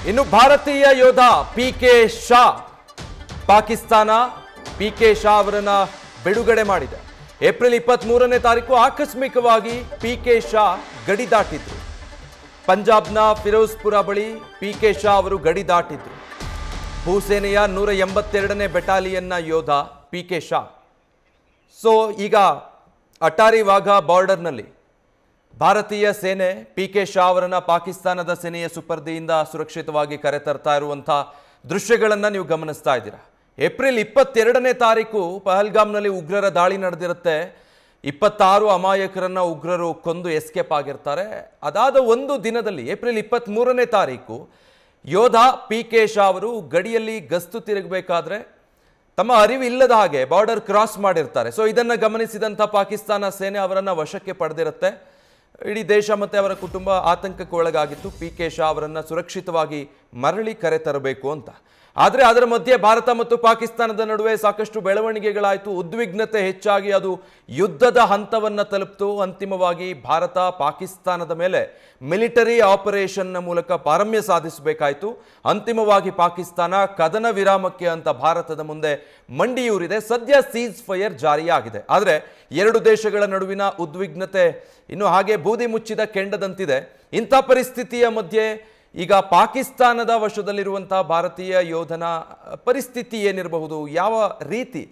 ಇನ್ನು ಭಾರತೀಯ ಯೋಧ ಪಿಕೆ ಶಾ ಪಾಕಿಸ್ತಾನ ಪಿಕೆ ಶಾ ಅವರನ್ನ ಬಿಡುಗಡೆ ಮಾಡಿದೆ. ಏಪ್ರಿಲ್ 23ನೇ ತಾರೀಕು ಆಕಸ್ಮಿಕವಾಗಿ ಪಿಕೆ ಶಾ ಗಡಿ ದಾಟಿದ್ರು. ಪಂಜಾಬ್ನ ಫಿರೋಜ್ಪುರ ಬಳಿ ಪಿಕೆ ಶಾ ಅವರು ಗಡಿ ದಾಟಿದ್ರು. ಭೂಸೇನೆಯ 182ನೇ ಬೆಟಾಲಿಯನ್ನ ಯೋಧ ಪಿಕೆ ಶಾ. ಸೊ ಈಗ ಅಟಾರಿ ವಾಘಾ ಬಾರ್ಡರ್ನಲ್ಲಿ ಭಾರತೀಯ ಸೇನೆ ಪಿಕೆ ಶಾ ಅವರನ್ನ ಪಾಕಿಸ್ತಾನದ ಸೇನೆಯ ಸುಪರ್ದಿಯಿಂದ ಸುರಕ್ಷಿತವಾಗಿ ಕರೆತರ್ತಾ ಇರುವಂಥ ದೃಶ್ಯಗಳನ್ನು ನೀವು ಗಮನಿಸ್ತಾ ಇದ್ದೀರಾ. ಏಪ್ರಿಲ್ 22ನೇ ತಾರೀಕು ಪಹಲ್ಗಾಮ್ನಲ್ಲಿ ಉಗ್ರರ ದಾಳಿ ನಡೆದಿರುತ್ತೆ. 26 ಅಮಾಯಕರನ್ನ ಉಗ್ರರು ಕೊಂದು ಎಸ್ಕೇಪ್ ಆಗಿರ್ತಾರೆ. ಅದಾದ ಒಂದು ದಿನದಲ್ಲಿ ಏಪ್ರಿಲ್ 23ನೇ ತಾರೀಕು ಯೋಧ ಪಿಕೆ ಶಾ ಅವರು ಗಡಿಯಲ್ಲಿ ಗಸ್ತು ತಿರುಗಬೇಕಾದ್ರೆ ತಮ್ಮ ಅರಿವಿಲ್ಲದ ಹಾಗೆ ಬಾರ್ಡರ್ ಕ್ರಾಸ್ ಮಾಡಿರ್ತಾರೆ. ಸೊ ಇದನ್ನು ಗಮನಿಸಿದಂಥ ಪಾಕಿಸ್ತಾನ ಸೇನೆ ಅವರನ್ನು ವಶಕ್ಕೆ ಪಡೆದಿರುತ್ತೆ. ಇಡೀ ದೇಶ ಮತ್ತು ಅವರ ಕುಟುಂಬ ಆತಂಕಕ್ಕೆ ಒಳಗಾಗಿತ್ತು. ಪಿಕೆ ಶಾ ಅವರನ್ನು ಸುರಕ್ಷಿತವಾಗಿ ಮರಳಿ ಕರೆತರಬೇಕು ಅಂತ. ಆದರೆ ಅದರ ಮಧ್ಯೆ ಭಾರತ ಮತ್ತು ಪಾಕಿಸ್ತಾನದ ನಡುವೆ ಸಾಕಷ್ಟು ಬೆಳವಣಿಗೆಗಳಾಯಿತು. ಉದ್ವಿಗ್ನತೆ ಹೆಚ್ಚಾಗಿ ಅದು ಯುದ್ಧದ ಹಂತವನ್ನು ತಲುಪಿತು. ಅಂತಿಮವಾಗಿ ಭಾರತ ಪಾಕಿಸ್ತಾನದ ಮೇಲೆ ಮಿಲಿಟರಿ ಆಪರೇಷನ್ನ ಮೂಲಕ ಪಾರಮ್ಯ ಸಾಧಿಸಬೇಕಾಯಿತು. ಅಂತಿಮವಾಗಿ ಪಾಕಿಸ್ತಾನ ಕದನ ವಿರಾಮಕ್ಕೆ ಅಂತ ಭಾರತದ ಮುಂದೆ ಮಂಡಿಯೂರಿದೆ. ಸದ್ಯ ಸೀಸ್ ಫೈರ್ ಜಾರಿಯಾಗಿದೆ. ಆದರೆ ಎರಡು ದೇಶಗಳ ನಡುವಿನ ಉದ್ವಿಗ್ನತೆ ಇನ್ನು ಹಾಗೆ ಬೂದಿ ಮುಚ್ಚಿದ ಕೆಂಡದಂತಿದೆ. ಇಂಥ ಪರಿಸ್ಥಿತಿಯ ಮಧ್ಯೆ ಈಗ ಪಾಕಿಸ್ತಾನದ ವಶದಲ್ಲಿರುವಂತಹ ಭಾರತೀಯ ಯೋಧನ ಪರಿಸ್ಥಿತಿ ಏನಿರಬಹುದು, ಯಾವ ರೀತಿ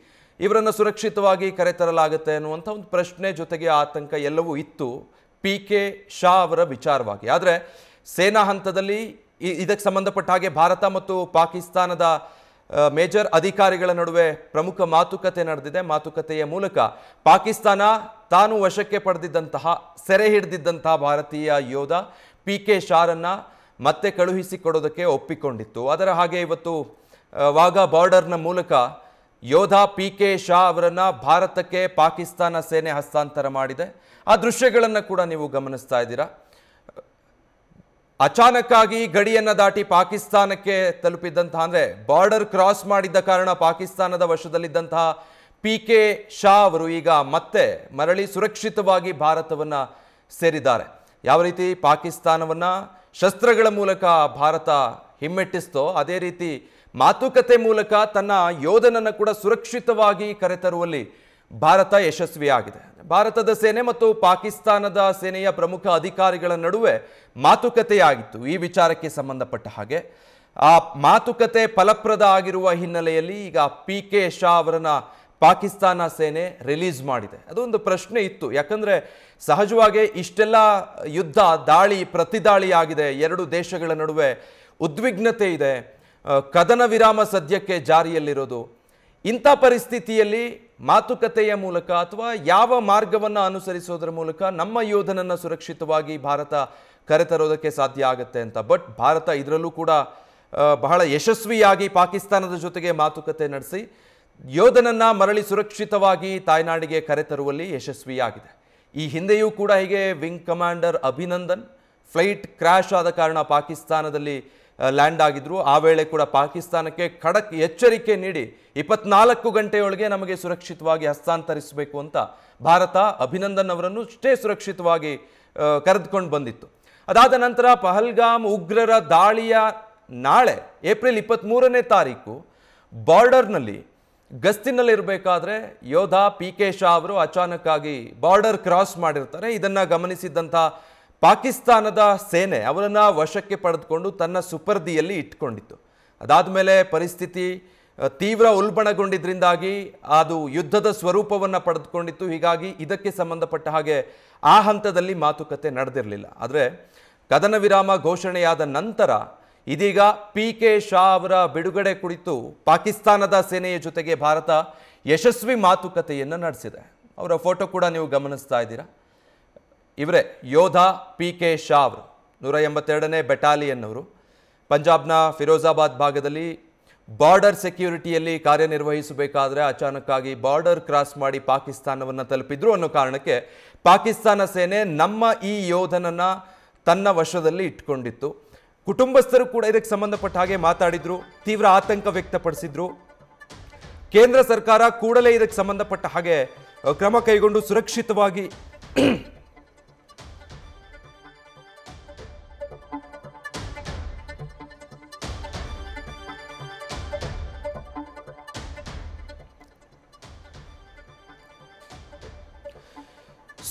ಇವರನ್ನು ಸುರಕ್ಷಿತವಾಗಿ ಕರೆತರಲಾಗುತ್ತೆ ಅನ್ನುವಂಥ ಒಂದು ಪ್ರಶ್ನೆ ಜೊತೆಗೆ ಆತಂಕ ಎಲ್ಲವೂ ಇತ್ತು ಪಿಕೆ ಶಾ ಅವರ ವಿಚಾರವಾಗಿ. ಆದರೆ ಸೇನಾ ಹಂತದಲ್ಲಿ ಇದಕ್ಕೆ ಸಂಬಂಧಪಟ್ಟ ಹಾಗೆ ಭಾರತ ಮತ್ತು ಪಾಕಿಸ್ತಾನದ ಮೇಜರ್ ಅಧಿಕಾರಿಗಳ ನಡುವೆ ಪ್ರಮುಖ ಮಾತುಕತೆ ನಡೆದಿದೆ. ಮಾತುಕತೆಯ ಮೂಲಕ ಪಾಕಿಸ್ತಾನ ತಾನು ವಶಕ್ಕೆ ಪಡೆದಿದ್ದಂತಹ ಸೆರೆ ಹಿಡಿದಿದ್ದಂತಹ ಭಾರತೀಯ ಯೋಧ ಪಿಕೆ ಶಾರನ್ನ ಮತ್ತೆ ಕಳುಹಿಸಿಕೊಡೋದಕ್ಕೆ ಒಪ್ಪಿಕೊಂಡಿತ್ತು. ಅದರ ಹಾಗೆ ಇವತ್ತು ವಾಘಾ ಬಾರ್ಡರ್ನ ಮೂಲಕ ಯೋಧ ಪಿಕೆ ಶಾ ಅವರನ್ನು ಭಾರತಕ್ಕೆ ಪಾಕಿಸ್ತಾನ ಸೇನೆ ಹಸ್ತಾಂತರ ಮಾಡಿದೆ. ಆ ದೃಶ್ಯಗಳನ್ನು ಕೂಡ ನೀವು ಗಮನಿಸ್ತಾ ಇದ್ದೀರಾ. ಅಚಾನಕ್ಕಾಗಿ ಗಡಿಯನ್ನು ದಾಟಿ ಪಾಕಿಸ್ತಾನಕ್ಕೆ ತಲುಪಿದ್ದಂತಹ ಅಂದರೆ ಬಾರ್ಡರ್ ಕ್ರಾಸ್ ಮಾಡಿದ್ದ ಕಾರಣ ಪಾಕಿಸ್ತಾನದ ವಶದಲ್ಲಿದ್ದಂತಹ ಪಿಕೆ ಶಾ ಅವರು ಈಗ ಮತ್ತೆ ಮರಳಿ ಸುರಕ್ಷಿತವಾಗಿ ಭಾರತವನ್ನು ಸೇರಿದ್ದಾರೆ. ಯಾವ ರೀತಿ ಪಾಕಿಸ್ತಾನವನ್ನು ಶಸ್ತ್ರಗಳ ಮೂಲಕ ಭಾರತ ಹಿಮ್ಮೆಟ್ಟಿಸ್ತೋ ಅದೇ ರೀತಿ ಮಾತುಕತೆ ಮೂಲಕ ತನ್ನ ಯೋಧನನ್ನು ಕೂಡ ಸುರಕ್ಷಿತವಾಗಿ ಕರೆತರುವಲ್ಲಿ ಭಾರತ ಯಶಸ್ವಿಯಾಗಿದೆ. ಭಾರತದ ಸೇನೆ ಮತ್ತು ಪಾಕಿಸ್ತಾನದ ಸೇನೆಯ ಪ್ರಮುಖ ಅಧಿಕಾರಿಗಳ ನಡುವೆ ಮಾತುಕತೆಯಾಗಿತ್ತು ಈ ವಿಚಾರಕ್ಕೆ ಸಂಬಂಧಪಟ್ಟ ಹಾಗೆ. ಆ ಮಾತುಕತೆ ಫಲಪ್ರದ ಆಗಿರುವ ಹಿನ್ನೆಲೆಯಲ್ಲಿ ಈಗ ಪಿಕೆ ಶಾ ಅವರನ್ನ ಪಾಕಿಸ್ತಾನ ಸೇನೆ ರಿಲೀಸ್ ಮಾಡಿದೆ. ಅದೊಂದು ಪ್ರಶ್ನೆ ಇತ್ತು. ಯಾಕಂದರೆ ಸಹಜವಾಗಿ ಇಷ್ಟೆಲ್ಲ ಯುದ್ಧ ದಾಳಿ ಪ್ರತಿದಾಳಿ ಆಗಿದೆ. ಎರಡು ದೇಶಗಳ ನಡುವೆ ಉದ್ವಿಗ್ನತೆ ಇದೆ. ಕದನ ವಿರಾಮ ಸದ್ಯಕ್ಕೆ ಜಾರಿಯಲ್ಲಿರೋದು. ಇಂಥ ಪರಿಸ್ಥಿತಿಯಲ್ಲಿ ಮಾತುಕತೆಯ ಮೂಲಕ ಅಥವಾ ಯಾವ ಮಾರ್ಗವನ್ನು ಅನುಸರಿಸೋದ್ರ ಮೂಲಕ ನಮ್ಮ ಯೋಧನನ್ನು ಸುರಕ್ಷಿತವಾಗಿ ಭಾರತ ಕರೆತರೋದಕ್ಕೆ ಸಾಧ್ಯ ಆಗುತ್ತೆ ಅಂತ. ಬಟ್ ಭಾರತ ಇದರಲ್ಲೂ ಕೂಡ ಬಹಳ ಯಶಸ್ವಿಯಾಗಿ ಪಾಕಿಸ್ತಾನದ ಜೊತೆಗೆ ಮಾತುಕತೆ ನಡೆಸಿ ಯೋಧನನ್ನು ಮರಳಿ ಸುರಕ್ಷಿತವಾಗಿ ತಾಯ್ನಾಡಿಗೆ ಕರೆತರುವಲ್ಲಿ ಯಶಸ್ವಿಯಾಗಿದೆ. ಈ ಹಿಂದೆಯೂ ಕೂಡ ಹೀಗೆ wing commander Abhinandan flight crash ಆದ ಕಾರಣ ಪಾಕಿಸ್ತಾನದಲ್ಲಿ ಲ್ಯಾಂಡ್ ಆಗಿದ್ರು. ಆ ವೇಳೆ ಕೂಡ ಪಾಕಿಸ್ತಾನಕ್ಕೆ ಖಡಕ್ ಎಚ್ಚರಿಕೆ ನೀಡಿ 24 ಗಂಟೆಯೊಳಗೆ ನಮಗೆ ಸುರಕ್ಷಿತವಾಗಿ ಹಸ್ತಾಂತರಿಸಬೇಕು ಅಂತ ಭಾರತ ಅಭಿನಂದನ್ ಅವರನ್ನು ಅಷ್ಟೇ ಸುರಕ್ಷಿತವಾಗಿ ಕರೆದುಕೊಂಡು ಬಂದಿತ್ತು. ಅದಾದ ನಂತರ ಪಹಲ್ಗಾಮ್ ಉಗ್ರರ ದಾಳಿಯ ನಾಳೆ ಏಪ್ರಿಲ್ 23ನೇ ತಾರೀಕು ಬಾರ್ಡರ್ನಲ್ಲಿ ಗಸ್ತಿನಲ್ಲಿರಬೇಕಾದ್ರೆ ಯೋಧ ಪಿಕೆ ಶಾ ಅವರು ಅಚಾನಕ್ಕಾಗಿ ಬಾರ್ಡರ್ ಕ್ರಾಸ್ ಮಾಡಿರ್ತಾರೆ. ಇದನ್ನು ಗಮನಿಸಿದ್ದಂಥ ಪಾಕಿಸ್ತಾನದ ಸೇನೆ ಅವರನ್ನು ವಶಕ್ಕೆ ಪಡೆದುಕೊಂಡು ತನ್ನ ಸುಪರ್ದಿಯಲ್ಲಿ ಇಟ್ಕೊಂಡಿತ್ತು. ಅದಾದ ಮೇಲೆ ಪರಿಸ್ಥಿತಿ ತೀವ್ರ ಉಲ್ಬಣಗೊಂಡಿದ್ದರಿಂದಾಗಿ ಅದು ಯುದ್ಧದ ಸ್ವರೂಪವನ್ನು ಪಡೆದುಕೊಂಡಿತ್ತು. ಹೀಗಾಗಿ ಇದಕ್ಕೆ ಸಂಬಂಧಪಟ್ಟ ಹಾಗೆ ಆ ಹಂತದಲ್ಲಿ ಮಾತುಕತೆ ನಡೆದಿರಲಿಲ್ಲ. ಆದರೆ ಕದನ ವಿರಾಮ ಘೋಷಣೆಯಾದ ನಂತರ ಇದೀಗ ಪಿಕೆ ಶಾ ಅವರ ಬಿಡುಗಡೆ ಕುರಿತು ಪಾಕಿಸ್ತಾನದ ಸೇನೆಯ ಜೊತೆಗೆ ಭಾರತ ಯಶಸ್ವಿ ಮಾತುಕತೆಯನ್ನು ನಡೆಸಿದೆ. ಅವರ ಫೋಟೋ ಕೂಡ ನೀವು ಗಮನಿಸ್ತಾ ಇದ್ದೀರಾ. ಇವರೇ ಯೋಧ ಪಿಕೆ ಶಾ ಅವರು 182ನೇ ಬೆಟಾಲಿಯನ್ ಅವರು. ಪಂಜಾಬ್ನ ಫಿರೋಜಾಬಾದ್ ಭಾಗದಲ್ಲಿ ಬಾರ್ಡರ್ ಸೆಕ್ಯೂರಿಟಿಯಲ್ಲಿ ಕಾರ್ಯನಿರ್ವಹಿಸಬೇಕಾದ್ರೆ ಅಚಾನಕ್ಕಾಗಿ ಬಾರ್ಡರ್ ಕ್ರಾಸ್ ಮಾಡಿ ಪಾಕಿಸ್ತಾನವನ್ನು ತಲುಪಿದ್ರು ಅನ್ನೋ ಕಾರಣಕ್ಕೆ ಪಾಕಿಸ್ತಾನ ಸೇನೆ ನಮ್ಮ ಈ ಯೋಧನನ್ನು ತನ್ನ ವಶದಲ್ಲಿ ಇಟ್ಕೊಂಡಿತ್ತು. ಕುಟುಂಬಸ್ಥರು ಕೂಡ ಇದಕ್ಕೆ ಸಂಬಂಧಪಟ್ಟ ಹಾಗೆ ಮಾತಾಡಿದ್ರು, ತೀವ್ರ ಆತಂಕ ವ್ಯಕ್ತಪಡಿಸಿದ್ರು. ಕೇಂದ್ರ ಸರ್ಕಾರ ಕೂಡಲೇ ಇದಕ್ಕೆ ಸಂಬಂಧಪಟ್ಟ ಹಾಗೆ ಕ್ರಮ ಕೈಗೊಂಡು ಸುರಕ್ಷಿತವಾಗಿ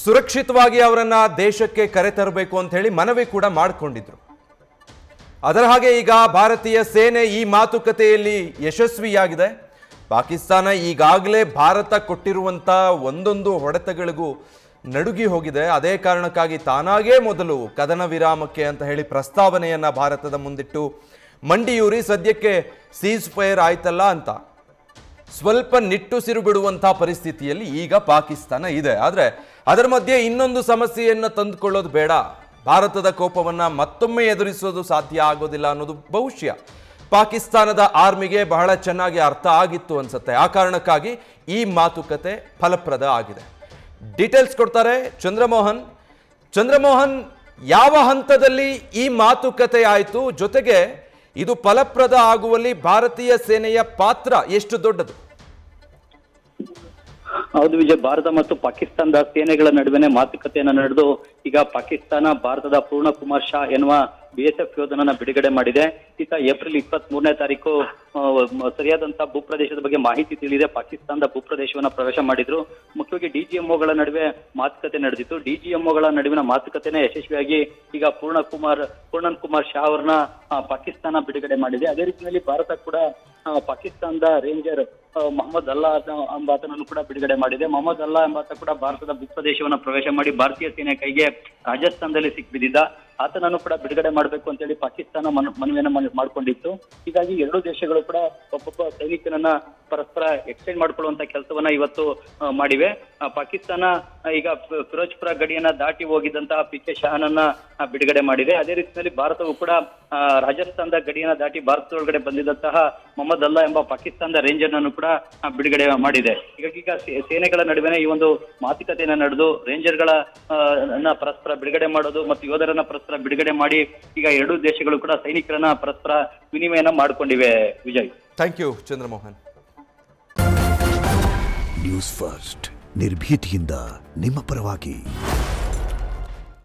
ಸುರಕ್ಷಿತವಾಗಿ ಅವರನ್ನ ದೇಶಕ್ಕೆ ಕರೆತರಬೇಕು ಅಂತ ಹೇಳಿ ಮನವಿ ಕೂಡ ಮಾಡಿಕೊಂಡಿದ್ರು. ಅದರ ಹಾಗೆ ಈಗ ಭಾರತೀಯ ಸೇನೆ ಈ ಮಾತುಕತೆಯಲ್ಲಿ ಯಶಸ್ವಿಯಾಗಿದೆ. ಪಾಕಿಸ್ತಾನ ಈಗಾಗಲೇ ಭಾರತ ಕೊಟ್ಟಿರುವಂಥ ಒಂದೊಂದು ಹೊಡೆತಗಳಿಗೂ ನಡುಗಿ ಹೋಗಿದೆ. ಅದೇ ಕಾರಣಕ್ಕಾಗಿ ತಾನಾಗೇ ಮೊದಲು ಕದನ ವಿರಾಮಕ್ಕೆ ಅಂತ ಹೇಳಿ ಪ್ರಸ್ತಾವನೆಯನ್ನ ಭಾರತದ ಮುಂದಿಟ್ಟು ಮಂಡಿಯೂರಿ ಸದ್ಯಕ್ಕೆ ಸೀಸ್ ಫೈರ್ ಆಯ್ತಲ್ಲ ಅಂತ ಸ್ವಲ್ಪ ನಿಟ್ಟುಸಿರು ಬಿಡುವಂಥ ಪರಿಸ್ಥಿತಿಯಲ್ಲಿ ಈಗ ಪಾಕಿಸ್ತಾನ ಇದೆ. ಆದರೆ ಅದರ ಮಧ್ಯೆ ಇನ್ನೊಂದು ಸಮಸ್ಯೆಯನ್ನು ತಂದುಕೊಳ್ಳೋದು ಬೇಡ, ಭಾರತದ ಕೋಪವನ್ನು ಮತ್ತೊಮ್ಮೆ ಎದುರಿಸೋದು ಸಾಧ್ಯ ಆಗೋದಿಲ್ಲ ಅನ್ನೋದು ಬಹುಶಃ ಪಾಕಿಸ್ತಾನದ ಆರ್ಮಿಗೆ ಬಹಳ ಚೆನ್ನಾಗಿ ಅರ್ಥ ಆಗಿತ್ತು ಅನ್ಸುತ್ತೆ. ಆ ಕಾರಣಕ್ಕಾಗಿ ಈ ಮಾತುಕತೆ ಫಲಪ್ರದ ಆಗಿದೆ. ಡೀಟೇಲ್ಸ್ ಕೊಡ್ತಾರೆ ಚಂದ್ರಮೋಹನ್. ಚಂದ್ರಮೋಹನ್, ಯಾವ ಹಂತದಲ್ಲಿ ಈ ಮಾತುಕತೆ ಆಯಿತು, ಜೊತೆಗೆ ಇದು ಫಲಪ್ರದ ಆಗುವಲ್ಲಿ ಭಾರತೀಯ ಸೇನೆಯ ಪಾತ್ರ ಎಷ್ಟು ದೊಡ್ಡದು? ಹೌದು ವಿಜಯ್, ಭಾರತ ಮತ್ತು ಪಾಕಿಸ್ತಾನದ ಸೇನೆಗಳ ನಡುವೆ ಮಾತುಕತೆಯನ್ನು ನಡೆದು ಈಗ ಪಾಕಿಸ್ತಾನ ಭಾರತದ ಪೂರ್ಣ ಕುಮಾರ್ ಶಾ ಎನ್ನುವ BSF ಯೋಧನನ್ನ ಬಿಡುಗಡೆ ಮಾಡಿದೆ. ಈತ ಏಪ್ರಿಲ್ 23ನೇ ತಾರೀಕು ಸರಿಯಾದಂತಹ ಭೂಪ್ರದೇಶದ ಬಗ್ಗೆ ಮಾಹಿತಿ ತಿಳಿದೆ ಪಾಕಿಸ್ತಾನದ ಭೂಪ್ರದೇಶವನ್ನ ಪ್ರವೇಶ ಮಾಡಿದ್ರು. ಮುಖ್ಯವಾಗಿ DGMOಗಳ ನಡುವೆ ಮಾತುಕತೆ ನಡೆದಿತ್ತು. DGMOಗಳ ನಡುವಿನ ಮಾತುಕತೆನೇ ಯಶಸ್ವಿಯಾಗಿ ಈಗ ಪೂರ್ಣನ್ ಕುಮಾರ್ ಶಾ ಅವರನ್ನ ಪಾಕಿಸ್ತಾನ ಬಿಡುಗಡೆ ಮಾಡಿದೆ. ಅದೇ ರೀತಿಯಲ್ಲಿ ಭಾರತ ಕೂಡ ಪಾಕಿಸ್ತಾನದ ರೇಂಜರ್ ಮೊಹಮ್ಮದ್ ಅಲ್ಲಾ ಎಂಬಾತನನ್ನು ಕೂಡ ಬಿಡುಗಡೆ ಮಾಡಿದೆ. ಮೊಹಮ್ಮದ್ ಅಲ್ಲಾ ಎಂಬಾತ ಕೂಡ ಭಾರತದ ಭೂಪ್ರದೇಶವನ್ನ ಪ್ರವೇಶ ಮಾಡಿ ಭಾರತೀಯ ಸೇನೆ ಕೈಗೆ ರಾಜಸ್ಥಾನದಲ್ಲಿ ಸಿಕ್ಬಿದ್ದಿದ್ದ. ಆತನನ್ನು ಕೂಡ ಬಿಡುಗಡೆ ಮಾಡಬೇಕು ಅಂತ ಹೇಳಿ ಪಾಕಿಸ್ತಾನ ಮನವಿಯನ್ನ ಮಾಡ್ಕೊಂಡಿತ್ತು. ಹೀಗಾಗಿ ಎರಡೂ ದೇಶಗಳು ಕೂಡ ಒಬ್ಬೊಬ್ಬ ಸೈನಿಕನನ್ನ ಪರಸ್ಪರ ಎಕ್ಸ್ಚೇಂಜ್ ಮಾಡ್ಕೊಳ್ಳುವಂತ ಕೆಲಸವನ್ನ ಇವತ್ತು ಮಾಡಿವೆ. ಪಾಕಿಸ್ತಾನ ಈಗ ಫಿರೋಜ್ಪುರ ಗಡಿಯನ್ನ ದಾಟಿ ಹೋಗಿದ್ದಂತಹ PK ಶಾಹನನ್ನ ಬಿಡುಗಡೆ ಮಾಡಿದೆ. ಅದೇ ರೀತಿಯಲ್ಲಿ ಭಾರತವು ಕೂಡ ರಾಜಸ್ಥಾನದ ಗಡಿಯನ್ನ ದಾಟಿ ಭಾರತದೊಳಗಡೆ ಬಂದಿದ್ದಂತಹ ಮೊಹಮ್ಮದ್ ಅಲ್ಲಾ ಎಂಬ ಪಾಕಿಸ್ತಾನದ ರೇಂಜರ್ನನ್ನು ಕೂಡ ಬಿಡುಗಡೆ ಮಾಡಿದೆ. ಹೀಗಾಗಿ ಈಗ ಸೇನೆಗಳ ನಡುವೆ ಈ ಒಂದು ಮಾತುಕತೆಯನ್ನ ನಡೆದು ರೇಂಜರ್ಗಳ ಪರಸ್ಪರ ಬಿಡುಗಡೆ ಮಾಡೋದು ಮತ್ತು ಯೋಧರನ್ನ ಪರಸ್ಪರ ಬಿಡುಗಡೆ ಮಾಡಿ ಈಗ ಎರಡೂ ದೇಶಗಳು ಕೂಡ ಸೈನಿಕರನ್ನ ಪರಸ್ಪರ ವಿನಿಮಯನ ಮಾಡಿಕೊಂಡಿವೆ. Vijay, thank you Chandramohan. News First ನಿರ್ಭೀತಿಯಿಂದ ನಿಮ್ಮ ಪರವಾಗಿ.